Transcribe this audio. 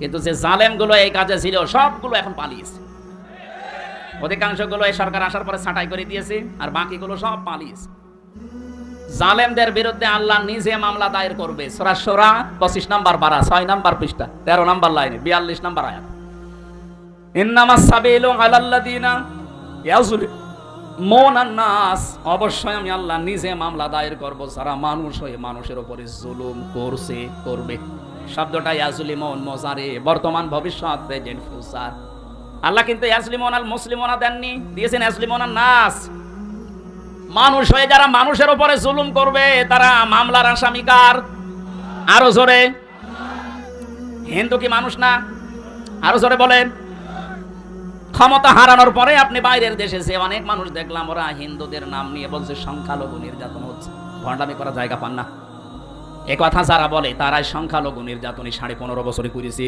কিন্তু যে জালেম গুলো এই কাজে ছিল সবগুলো এখন পালিয়েছে। অধিকাংশ গুলো এই সরকার আসার পরে ছাঁটাই করে দিয়েছে, আর বাকিগুলো সব পালিয়েছে। জালেমদের বিরুদ্ধে আল্লাহ নিজে মামলা দায়ের করবে। সূরা শূরা 25 নম্বর পারা 6 নম্বর পৃষ্ঠা 13 নম্বর লাইনে 42 নম্বর আয়াত। ইন্নামাস সাবিলু আলাল্লাযিনা ইয়াজলিমুনান নাস, অবশ্যই আমি আল্লাহ নিজে মামলা দায়ের করব যারা মানুষ হয়ে মানুষের উপরে জুলুম করছে, করবে। শব্দটা ইয়াজলিমুন মুজারি, বর্তমান ভবিষ্যৎ প্রেজেন্ট ফিউচার। আল্লাহ কিন্তু ইয়াজলিমুন আল মুসলিমুনা দেননি, দিয়েছেন ইয়াজলিমুন আন নাস। মানুষ হয়ে যারা মানুষের উপরে জুলুম করবে তারা মামলার আসামি কার? আরো জোরে। হিন্দু কি মানুষ না? আরো জোরে বলেন। ক্ষমতা হারানোর পরে আপনি বাইরের দেশে যে অনেক মানুষ দেখলাম, ওরা হিন্দুদের নাম নিয়ে বলছে সংখ্যালঘু নির্যাতন হচ্ছে। ভণ্ডামি করার জায়গা পান না। এ কথা যারা বলে তারাই সংখ্যালঘু নির্যাতনই 15.5 বছরে করেছে।